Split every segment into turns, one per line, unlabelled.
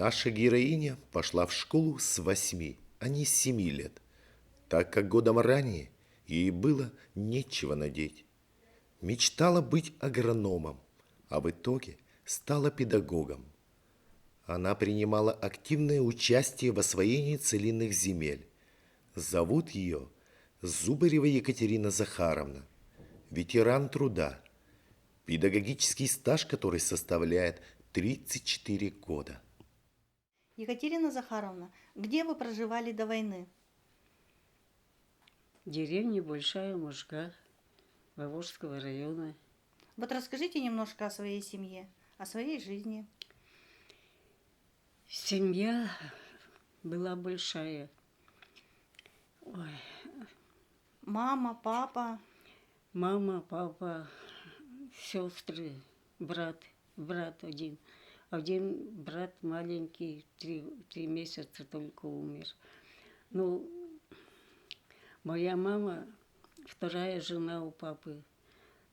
Наша героиня пошла в школу с 8, а не с 7 лет, так как годом ранее ей было нечего надеть. Мечтала быть агрономом, а в итоге стала педагогом. Она принимала активное участие в освоении целинных земель. Зовут ее Зубарева Екатерина Захаровна, ветеран труда, педагогический стаж который составляет 34 года.
Екатерина Захаровна, где вы проживали до войны?
Деревня Большая Мужга, Воложского района.
Вот расскажите немножко о своей семье, о своей жизни.
Семья была большая. Ой,
Мама, папа.
мама, папа, сестры, брат один. Один брат маленький, 3 месяца только умер. Ну, моя мама, вторая жена у папы.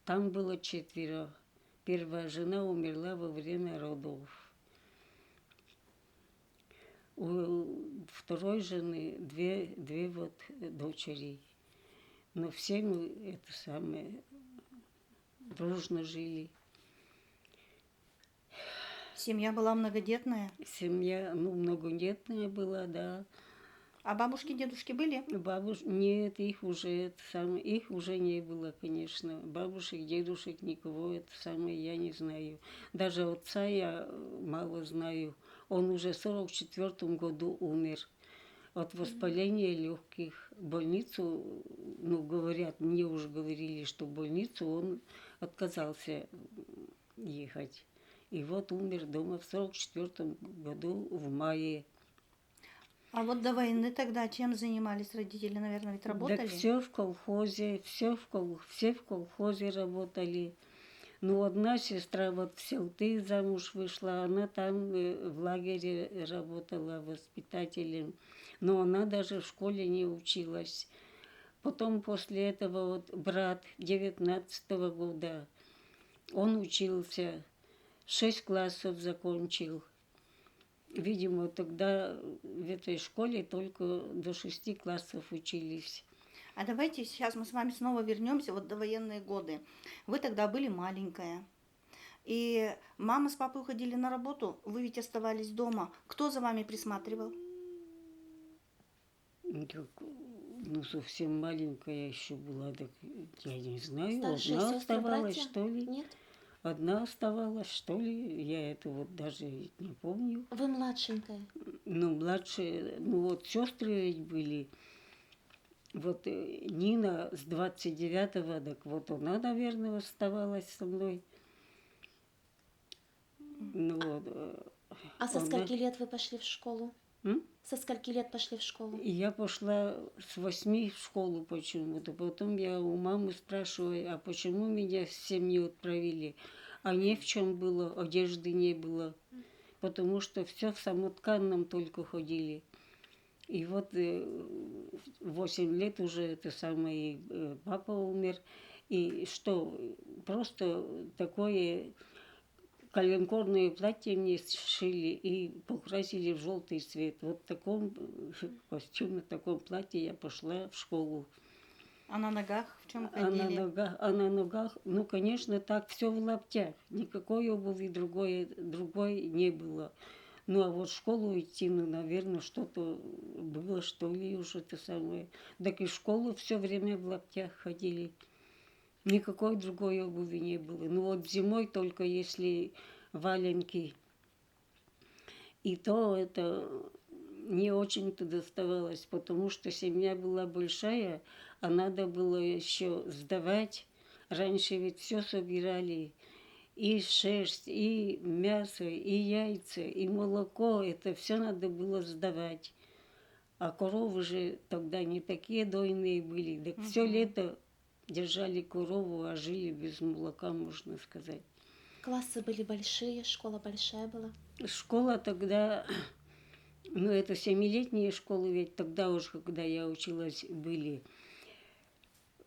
Там было 4. Первая жена умерла во время родов. У второй жены две вот дочери. Но все мы дружно жили.
Семья была многодетная.
Семья, многодетная была, да.
А бабушки, дедушки были?
Нет, их уже не было, конечно. Бабушек, дедушек, никого, я не знаю. Даже отца я мало знаю. Он уже в 44 году умер от воспаления легких. В больницу, говорят, мне уже говорили, что в больницу он отказался ехать. И вот умер дома в 44 году в мае.
А вот до войны тогда чем занимались родители? Наверное, ведь работали?
Так все в колхозе, все в колхозе работали. Одна сестра вот в Селты замуж вышла, она там в лагере работала воспитателем. Но она даже в школе не училась. Потом после этого вот брат 19-го года, он учился, 6 классов закончил. Видимо, тогда в этой школе только до 6 классов учились.
А давайте сейчас мы с вами снова вернемся вот до военные годы. Вы тогда были маленькая. И мама с папой уходили на работу, вы ведь оставались дома. Кто за вами присматривал?
Совсем маленькая еще была, так я не знаю.
Старшие
Одна
сестры,
оставалась,
братья?
что ли?
Нет?
Одна оставалась, что ли? Я это вот даже не помню.
Вы младшенькая.
Младшие, сестры ведь были. Вот Нина с 29-го, так вот она, наверное, оставалась со мной.
А со скольки лет вы пошли в школу? Со скольки лет пошли в школу?
Я пошла с 8 в школу почему-то. Потом я у мамы спрашиваю, а почему меня в 7 не отправили? А не в чем было, одежды не было. Потому что все в самотканном только ходили. И вот 8 лет уже папа умер. И что, просто такое коленкорное платье мне сшили и покрасили в желтый цвет. Вот в таком костюме, в таком платье я пошла в школу.
А на ногах в чем ходили?
А на ногах, конечно, так все в лаптях. Никакой обуви другой не было. А вот в школу идти, наверное, что-то было, что ли, уже это самое. Так и в школу все время в лаптях ходили. Никакой другой обуви не было. Вот зимой только если валенки. И то это не очень-то доставалось, потому что семья была большая, а надо было еще сдавать. Раньше ведь все собирали. И шерсть, и мясо, и яйца, и молоко. Это все надо было сдавать. А коровы же тогда не такие дойные были. Так все лето держали корову, а жили без молока, можно сказать.
Классы были большие, школа большая была?
Школа тогда, это 7-летние школы, ведь тогда уже, когда я училась, были.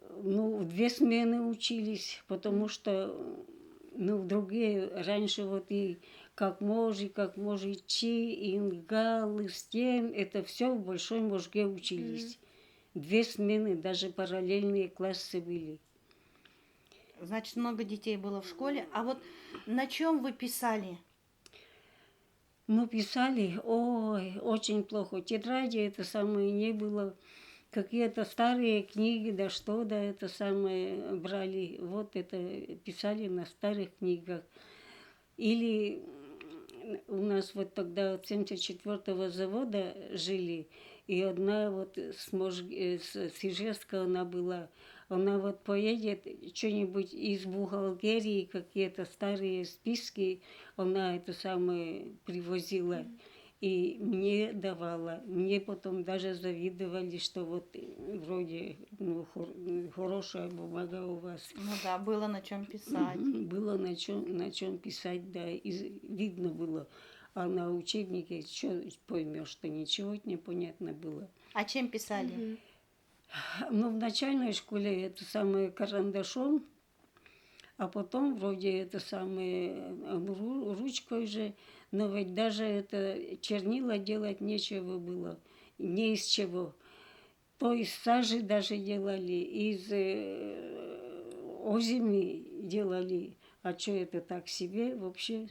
В 2 смены учились, потому что, другие, раньше вот и как может чи, ингал, стен, это все в Большой Можге учились. 2 смены, даже параллельные классы были.
Значит, много детей было в школе. А вот на чем вы писали?
Мы писали, ой, очень плохо. Тетради это самое не было. Какие-то старые книги, да что, да это самое брали. Вот это писали на старых книгах. Или у нас вот тогда от 74-го завода жили, и одна вот с Ижевска она была, она вот поедет, что-нибудь из бухгалтерии, какие-то старые списки, она это самое привозила. И мне давала. Мне потом даже завидовали, что вот вроде хорошая бумага у вас.
Ну да, было на чем писать.
Было на чем писать, да, и видно было. А на учебнике что поймешь, что ничего не понятно было.
А чем писали?
Ну, в начальной школе это самое карандашом, а потом вроде это самое ручкой же, но ведь даже это чернила делать нечего было, не из чего. То из сажи даже делали, из озими делали, а что это так себе вообще?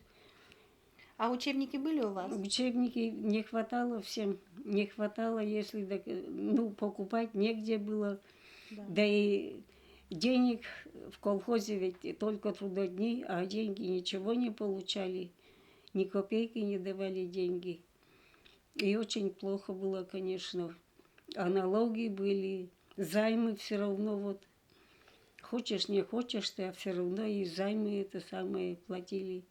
А учебники были у вас?
Учебники не хватало всем, не хватало, если покупать негде было, да и денег в колхозе ведь только трудодни, а деньги ничего не получали, ни копейки не давали деньги. И очень плохо было, конечно. А налоги были, займы все равно вот. Хочешь, не хочешь, ты, а все равно и займы это самое платили.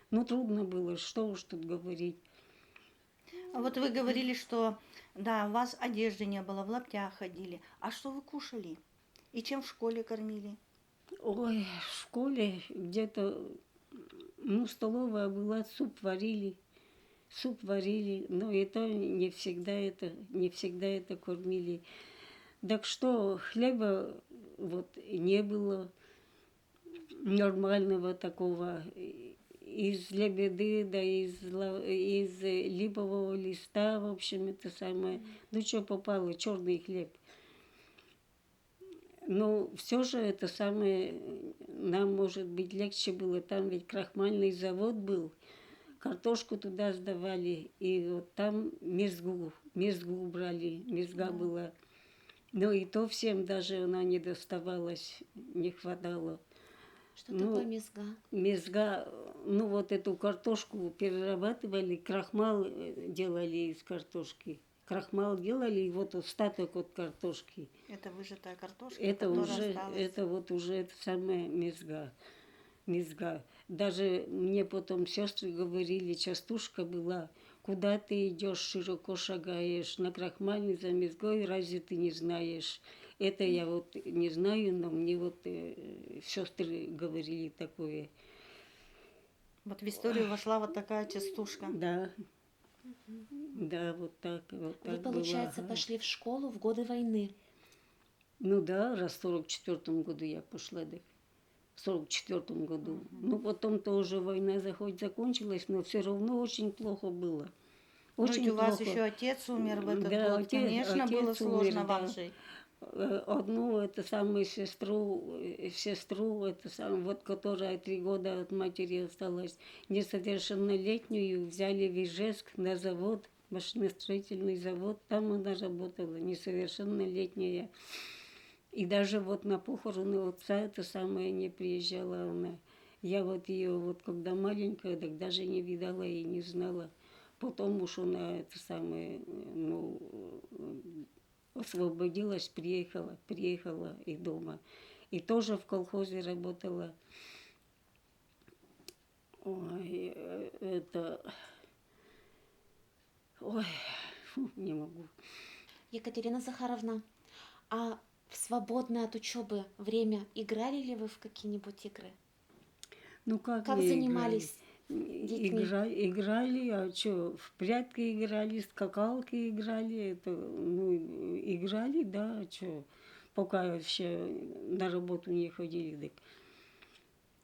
Ну, трудно было, что уж тут говорить.
А вот вы говорили, что да, у вас одежды не было, в лаптях ходили. А что вы кушали? И чем в школе кормили?
Ой, в школе где-то, столовая была, суп варили, но это не всегда это кормили. Так что хлеба вот не было нормального такого, из лебеды, да из липового листа, в общем, это самое, что попало, черный хлеб. Но все же это самое, нам, может быть, легче было, там ведь крахмальный завод был, картошку туда сдавали, и вот там мезгу брали, мезга была. Но и то всем даже она не доставалась, не хватало.
Что такое мезга?
Мезга, вот эту картошку перерабатывали, крахмал делали из картошки. Крахмал делали, и вот остаток от картошки.
Это выжатая картошка,
Это
которая осталась.
уже это самая мезга. Даже мне потом сестры говорили, частушка была, куда ты идешь, широко шагаешь, на крахмальный за мезгой, разве ты не знаешь? Это я вот не знаю, но мне вот сестры говорили такое.
Вот в историю вошла вот такая частушка.
Да. Да, вот так
Вы,
было.
получается,
Ага.
пошли в школу в годы войны.
Ну да, раз в 44-м году я пошла, да. В 44-м году. Ну, потом-то уже война хоть закончилась, но все равно очень плохо было.
Ну,
Очень
ведь у вас
плохо.
еще отец умер в этот
Да,
год. Конечно,
отец
было сложно
умер,
вам
да.
жить.
Одну эту самую сестру, эту самую, вот, которая 3 года от матери осталась, несовершеннолетнюю, взяли в Ижевск на завод, машиностроительный завод, там она работала, несовершеннолетняя. И даже вот на похороны отца это самое не приезжала она. Я вот ее, вот когда маленькая, так даже не видала и не знала. Потом уж она это самое, освободилась, приехала и дома. И тоже в колхозе работала. Ой, не могу.
Екатерина Захаровна, а в свободное от учебы время играли ли вы в какие-нибудь игры?
Ну как
Как занимались детьми?
Играли, а что, в прятки играли, скакалки играли, играли, да, а что, пока вообще на работу не ходили.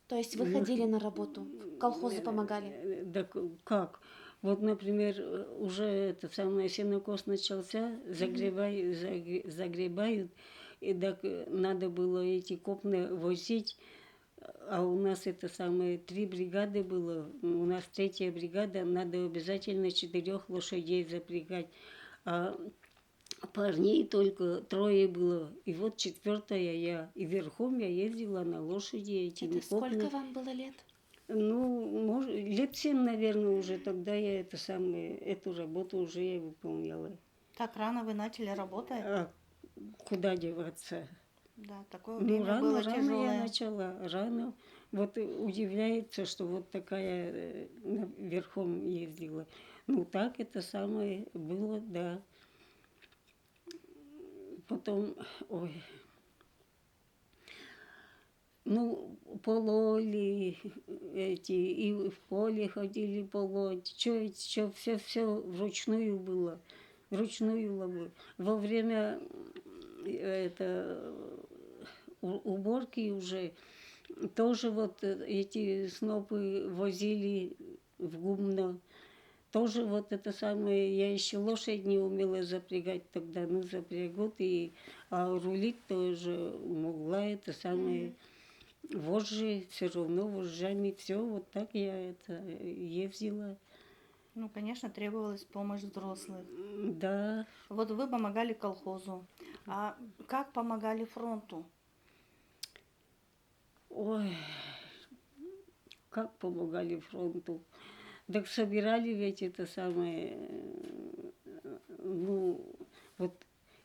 Так.
То есть вы
Ну,
ходили на работу, колхозу помогали?
Да как? Вот, например, уже это самое сенокос начался, загребают, и так надо было эти копны возить, а у нас это самое 3 бригады было, у нас 3-я бригада, надо обязательно 4 лошадей запрягать, а парней только 3 было, и вот 4-я я, и верхом я ездила на лошади этими
Это сколько
копны.
вам было лет?
Ну, может, лет 7, наверное, уже тогда я это самое, эту работу уже я выполняла.
Так рано вы начали работать?
А куда деваться?
Да, такое
Ну,
время было
рано я
тяжелое.
начала, рано. Вот удивляется, что вот такая верхом ездила. Ну, так это самое было, да. Потом, ой, ну, пололи эти, и в поле ходили полоть. Все вручную было. Вручную ловы. Во время это, уборки уже тоже вот эти снопы возили в гумно. Тоже вот это самое, я еще лошадь не умела запрягать тогда, ну запрягут, а рулить тоже могла, это самое, вожжи, все равно вожжами, все, вот так я это ездила.
Ну, конечно, требовалась помощь взрослых.
Да,
Вот вы помогали колхозу. А как помогали фронту?
ой, как помогали фронту. Так собирали ведь это самое, ну, вот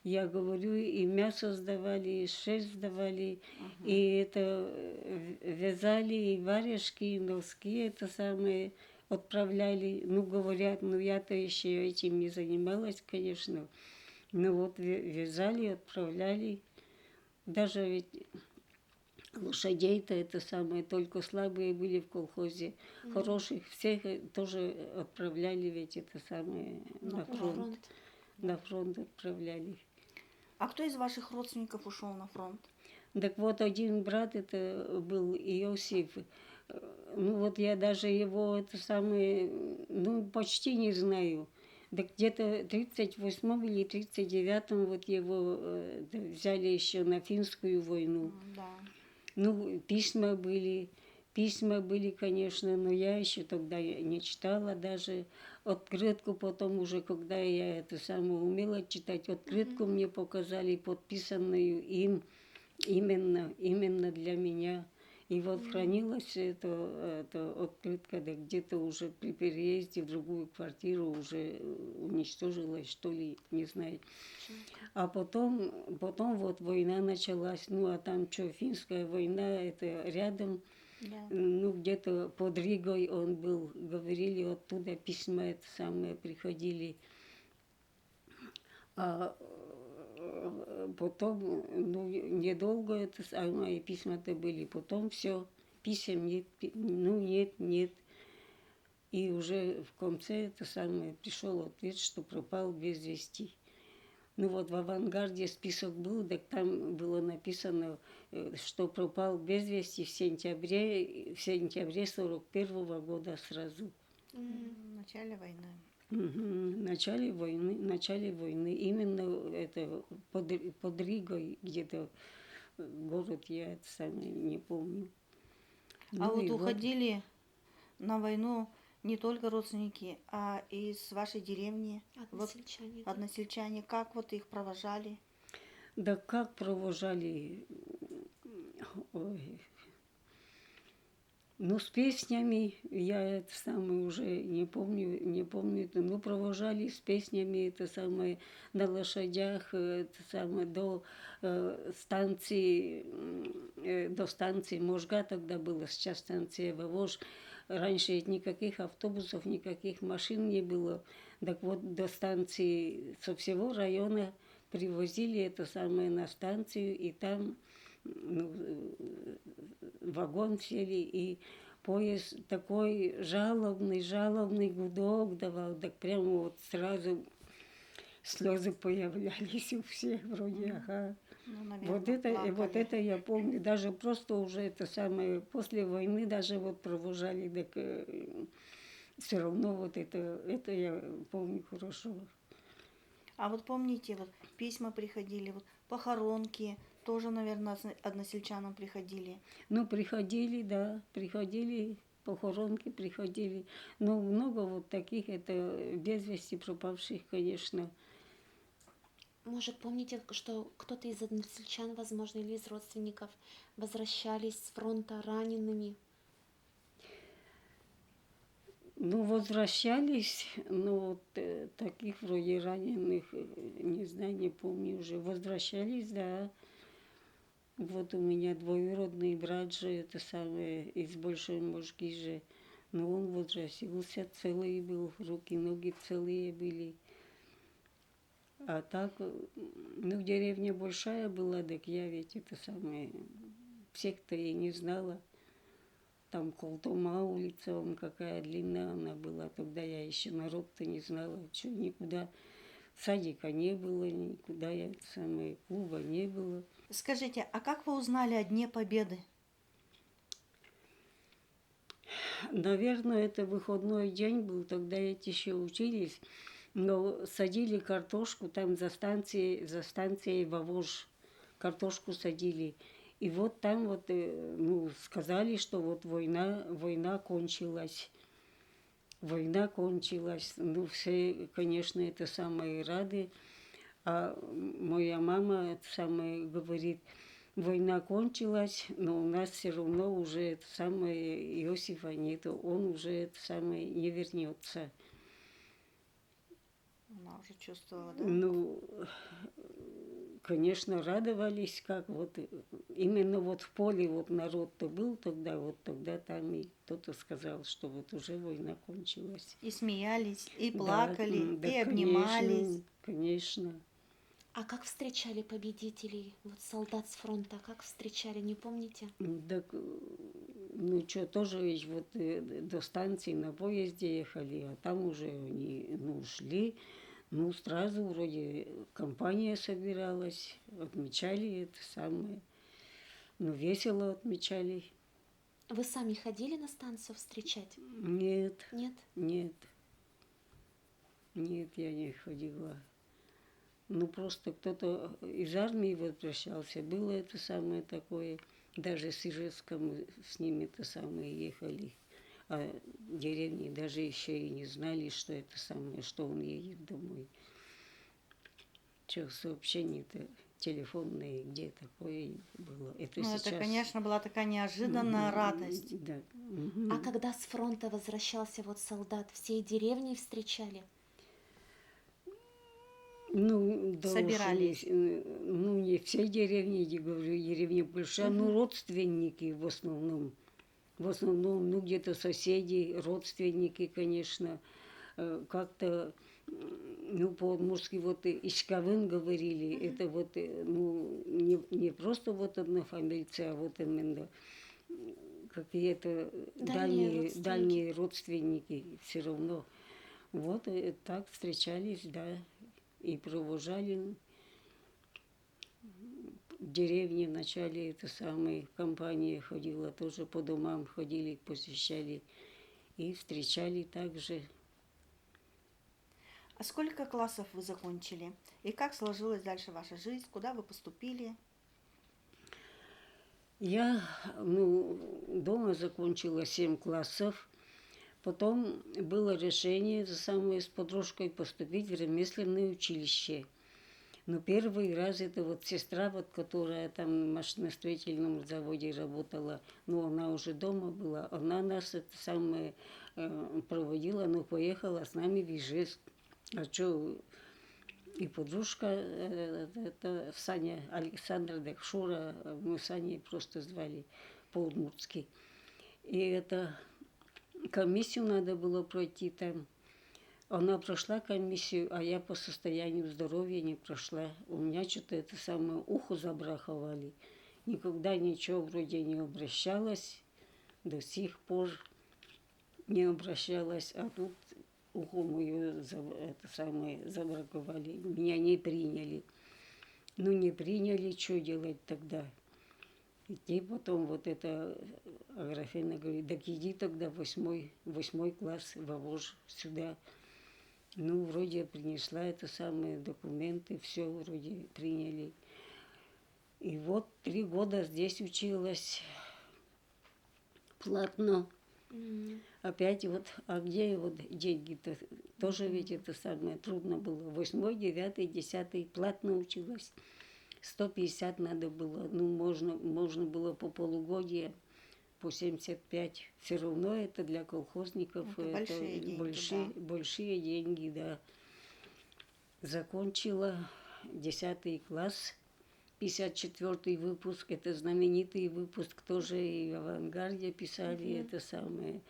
я говорю, и мясо сдавали, и шерсть сдавали, и это вязали, и варежки, и носки, это самое отправляли. Ну, говорят, ну я-то еще этим не занималась, конечно. Но вот вязали, отправляли. Даже ведь лошадей-то это самое, только слабые были в колхозе. Хороших всех тоже отправляли ведь это самое на
На
фронт.
фронт.
На фронт отправляли.
А кто из ваших родственников ушел на фронт?
Так вот, один брат это был Иосиф. Ну вот я даже его это самое, ну почти не знаю. Да где-то 38 или 39 вот его взяли еще на финскую войну.
Да.
Ну, письма были, конечно, но я еще тогда не читала даже открытку, потом уже, когда я это самое умела читать, открытку мне показали, подписанную им, именно для меня. И вот хранилась эта открытка, да где-то уже при переезде в другую квартиру уже уничтожилась, что ли, не знаю. А потом вот война началась, ну а там что, финская война, это рядом,
Да.
ну где-то под Ригой он был, говорили, оттуда письма это самое приходили. А потом, ну недолго это самое, письма-то были, потом все, писем нет, ну нет. И уже в конце это самое пришел ответ, что пропал без вести. Ну вот в «Авангарде» список был, так там было написано, что пропал без вести в сентябре 41 года сразу.
В начале войны.
В начале войны, именно это под Ригой где-то город, я это самое не помню.
А
Ну
вот
и
уходили на войну не только родственники, а и из вашей деревни. Вот
Односельчане. да.
односельчане, как вот их провожали?
Да как провожали, ой. Ну, с песнями, я это самое уже не помню это, ну, провожали с песнями, это самое, на лошадях, это самое, до станции Можга тогда было, сейчас станция Вовож. Раньше ведь никаких автобусов, никаких машин не было. Так вот, до станции со всего района привозили это самое на станцию, и там ну, вагон сели, и поезд такой жалобный гудок давал, так прямо вот сразу слезы появлялись у всех вроде, ага.
Ну, наверное,
Вот
плакали.
это я помню. Даже просто уже это самое, после войны даже вот провожали, так все равно вот это я помню хорошо.
А вот помните, вот письма приходили, вот похоронки, тоже, наверное, односельчанам приходили.
Ну, приходили, да, приходили, похоронки приходили. Но много вот таких, это без вести пропавших, конечно.
Может, помните, что кто-то из односельчан, возможно, или из родственников возвращались с фронта ранеными?
Ну, возвращались, но вот таких вроде раненых, не знаю, не помню уже. Возвращались, да. Вот у меня двоюродный брат же, это самое, из Большой Можги же. Но он возвратился, целый был, руки, ноги целые были. А так, ну, деревня большая была, так я ведь это самое, всех-то и не знала. Там Колтома улица, он какая длинная она была. Тогда я еще народ-то не знала, что никуда. Садика не было, никуда я это самое, клуба не было.
Скажите, а как вы узнали о Дне Победы?
Наверное, это выходной день был, тогда эти еще учились. Но садили картошку там за станцией Вовож. Картошку садили. И вот там вот, ну, сказали, что вот война кончилась. Война кончилась. Ну, все, конечно, это самые рады. А моя мама это самое говорит, война кончилась, но у нас все равно уже это самое Иосифа нету, он уже это самое не вернется.
Она уже чувствовала, да?
Ну, конечно, радовались, как вот именно вот в поле вот народ-то был тогда, вот тогда там и кто-то сказал, что вот уже война кончилась.
И смеялись, и
Да,
плакали,
да,
и обнимались.
конечно.
А как встречали победителей, вот солдат с фронта, как встречали, не помните?
Так, ну что, тоже ведь вот до станции на поезде ехали, а там уже они, ну, шли, ну, сразу вроде компания собиралась, отмечали это самое, ну, весело отмечали.
Вы сами ходили на станцию встречать?
Нет,
Нет?
нет, нет, я не ходила. Ну, просто кто-то из армии возвращался, было это самое такое, даже с Ижевском с ними это самое ехали. А деревни даже еще и не знали, что это самое, что он едет домой. Что сообщение-то телефонное, где такое было. Это
Ну,
сейчас.
это, конечно, была такая неожиданная радость.
Да.
А когда с фронта возвращался вот солдат, всей деревней встречали?
Ну, да
Собирались.
уж ну, не все деревни, я говорю, деревня большая, ну, родственники в основном. В основном, ну, где-то соседи, родственники, конечно, как-то, ну, по-удмуртски вот Ишкавын говорили, это вот, ну, не просто вот однофамильцы, а вот именно какие-то
Дальние
дальние родственники все равно. Вот так встречались, да, и провожали в деревне вначале это самое, компания ходила, тоже по домам ходили, посещали и встречали также.
А сколько классов вы закончили? И как сложилась дальше ваша жизнь? Куда вы поступили?
Я, ну, дома закончила 7 классов, потом было решение за самое с подружкой поступить в ремесленное училище. Но первый раз это вот сестра, вот, которая там в машиностроительном заводе работала, но она уже дома была, она нас это самое проводила, но поехала с нами в Ижевск. А что, и подружка, это Саня Александра Дахшура, мы Саней просто звали по-удмуртски. И это комиссию надо было пройти там. Она прошла комиссию, а я по состоянию здоровья не прошла. У меня что-то это самое ухо забраховали. Никогда ничего вроде не обращалась, до сих пор не обращалась. А тут ухо мое это самое забраковали, меня не приняли. Ну, не приняли, что делать тогда? И потом вот это Аграфена говорит, так иди тогда восьмой класс в Авож сюда. Ну, вроде принесла это самые документы, все вроде приняли. И вот 3 года здесь училась платно. Опять вот, а где вот деньги-то? Тоже ведь это самое трудно было. 8, 9, 10 платно училась. 150 надо было, ну, можно было по полугодия, по 75. Все равно это для колхозников
Это большие деньги, да.
большие деньги, да. Закончила 10 класс, 54-й выпуск, это знаменитый выпуск, тоже и в «Авангарде» писали, это самое,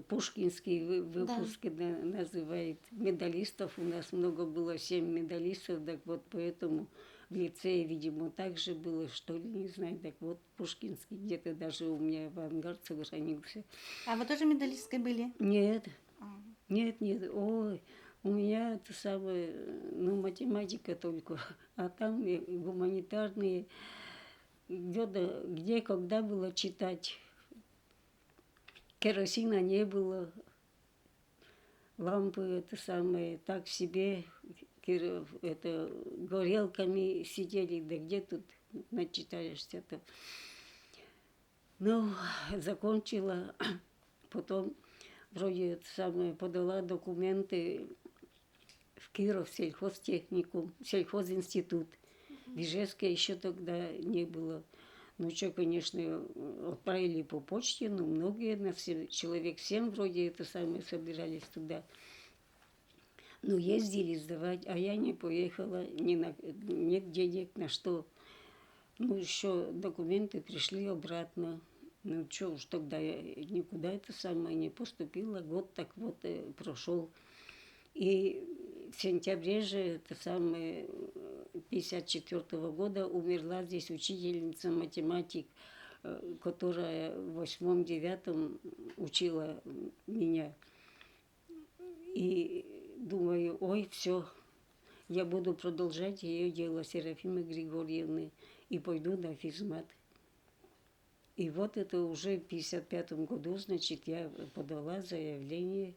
Пушкинский выпуск называет. Медалистов у нас много было, 7 медалистов, так вот поэтому в лицее, видимо, так же было, что ли, не знаю, так вот Пушкинский где-то даже у меня «Авангард» сохранился.
А вы тоже медалисткой были?
Нет,
А.
нет, ой, у меня это самое, ну, математика только, а там и гуманитарные, где, когда было читать. Керосина не было, лампы это самое, так себе, это, горелками сидели, да где тут начитаешься-то. Ну, закончила, потом вроде это самое, подала документы в Киров сельхозтехникум, сельхозинститут. В Ижевске еще тогда не было. Ну что, конечно, отправили по почте, но многие, человек 7 вроде это самое собирались туда. Ну, ездили сдавать, а я не поехала, нет денег на что. Ну, еще документы пришли обратно. Ну, что уж тогда я никуда это самое не поступила. Год так вот прошел. И в сентябре же это самое 54-го года умерла здесь учительница математик, которая в 8-9 учила меня. И думаю, ой, все, я буду продолжать ее дело Серафимы Григорьевны и пойду на физмат. И вот это уже в 55-м году, значит, я подала заявление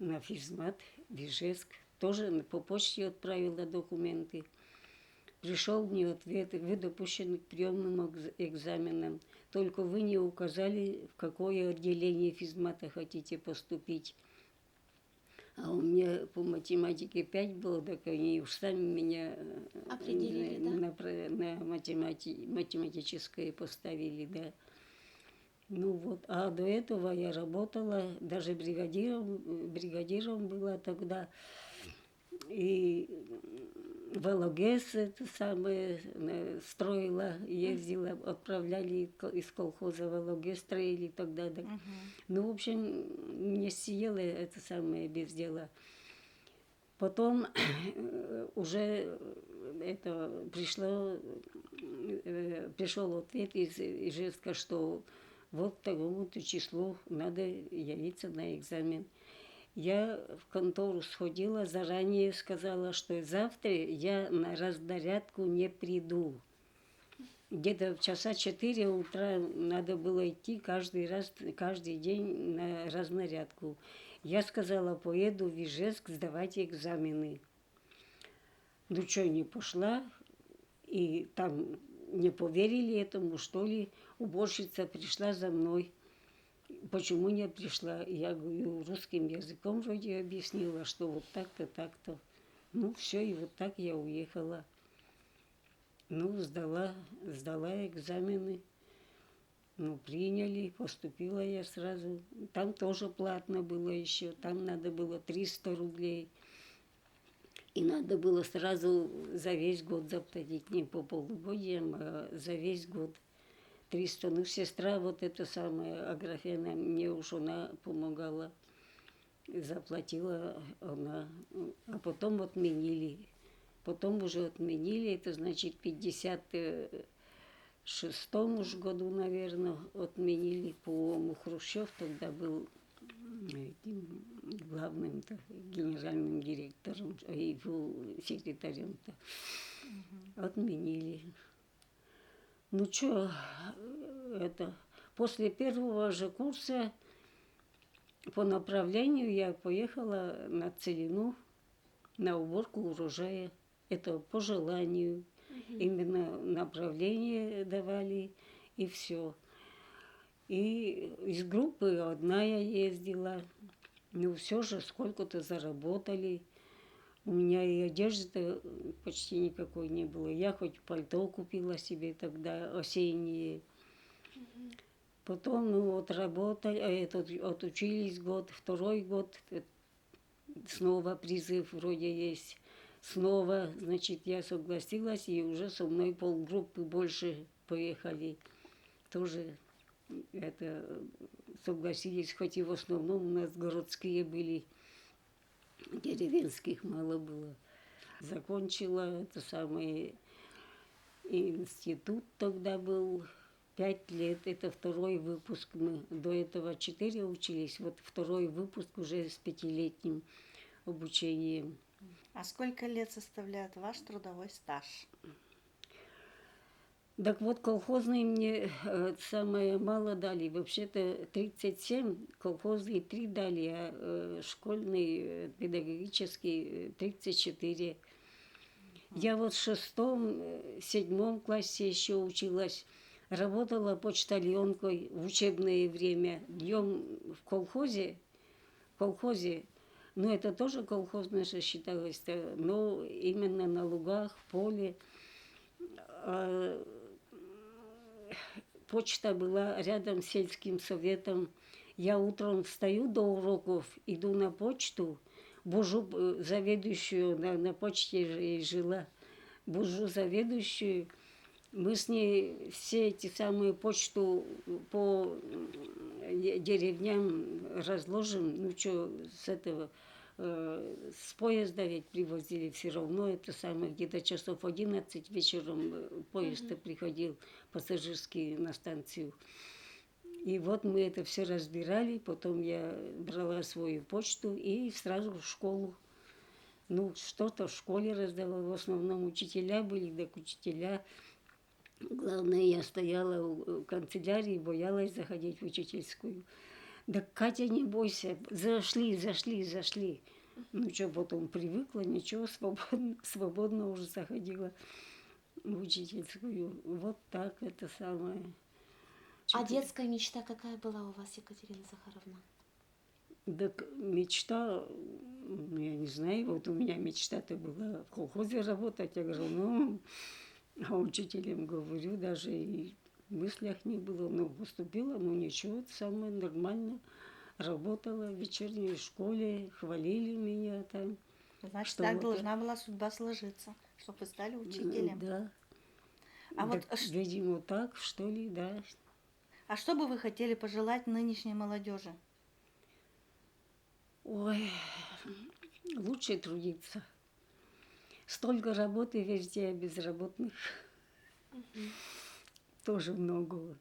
на физмат в Ижевск. Тоже по почте отправила документы. Пришел мне ответ, вы допущены к приемным экзаменам. Только вы не указали, в какое отделение физмата хотите поступить. А у меня по математике 5 было, так они уж сами меня
Определили,
на математическое поставили, да. Ну вот, а до этого я работала, даже бригадиром была тогда. И в ЛГС это самое строила, ездила, отправляли из колхоза в ЛГС, строили тогда. Да. Ну, в общем, не съела это самое без дела. Потом уже это пришел ответ из Ижевска, что вот такому-то числу надо явиться на экзамен. Я в контору сходила, заранее сказала, что завтра я на разнарядку не приду. Где-то в часа 4 утра надо было идти каждый день на разнарядку. Я сказала, поеду в Ижевск сдавать экзамены. Ну что, не пошла, и там не поверили этому, что ли, уборщица пришла за мной. Почему не пришла? Я говорю, русским языком вроде объяснила, что вот так-то, так-то. Ну, все, и вот так я уехала. Ну, сдала экзамены. Ну, приняли, поступила я сразу. Там тоже платно было еще, там надо было 300 рублей. И надо было сразу за весь год заплатить, не по полугодиям, а за весь год. 300. Ну, сестра вот эта самая Аграфена, мне уж она помогала, заплатила она. А потом отменили. Потом уже отменили, это значит 56-м уж году, наверное, отменили. По-моему, Хрущев тогда был главным генеральным директором и был секретарем-то. Отменили. Ну что, это, после первого же курса по направлению я поехала на целину, на уборку урожая. Это по желанию. Именно направление давали, и все. И из группы одна я ездила. Ну, все же сколько-то заработали. У меня и одежды почти никакой не было. Я хоть пальто купила себе тогда, осенние. Потом, ну, вот работали, отучились год, второй год, снова призыв вроде есть. Снова, значит, я согласилась, и уже со мной полгруппы больше поехали. Тоже это согласились, хоть и в основном у нас городские были, деревенских мало было. Закончила это самое, институт тогда был 5 лет, это второй выпуск. Мы до этого 4 учились, вот второй выпуск уже с 5-летним обучением.
А сколько лет составляет ваш трудовой стаж?
Так вот, колхозные мне самое мало дали. Вообще-то 37, колхозные 3 дали, а школьный, педагогический 34. Я вот в 6-7 классе еще училась. Работала почтальонкой в учебное время. Днем в колхозе, ну это тоже колхозное же считалось, но именно на лугах, в поле. Почта была рядом с сельским советом. Я утром встаю до уроков, иду на почту, бужу заведующую, на почте же и жила, бужу заведующую. Мы с ней все эти самые почту по деревням разложим. Ну что, с этого, с поезда ведь привозили все равно. Это самое, где-то часов 11 вечером поезд приходил пассажирский на станцию. И вот мы это все разбирали, потом я брала свою почту и сразу в школу. Ну, что-то в школе раздавала, в основном учителя были, так учителя. Главное, я стояла у канцелярии, боялась заходить в учительскую. Да, Катя, не бойся, зашли. Ну что, потом привыкла, ничего, свободно уже заходила в учительскую. Вот так это самое.
А детская мечта какая была у вас, Екатерина Захаровна?
Так мечта, я не знаю, вот у меня мечта-то была в колхозе работать агрономом, а учителем, говорю, даже и в мыслях не было. Ну, поступила, ну ничего, это самое нормально. Работала в вечерней школе, хвалили меня там.
Значит,
Что
так
вот
должна была судьба сложиться, чтобы вы стали учителем.
Да.
А вот
Так, видимо, так, что ли, да.
А что бы вы хотели пожелать нынешней молодежи?
Ой, лучше трудиться. Столько работы везде, а безработных тоже много.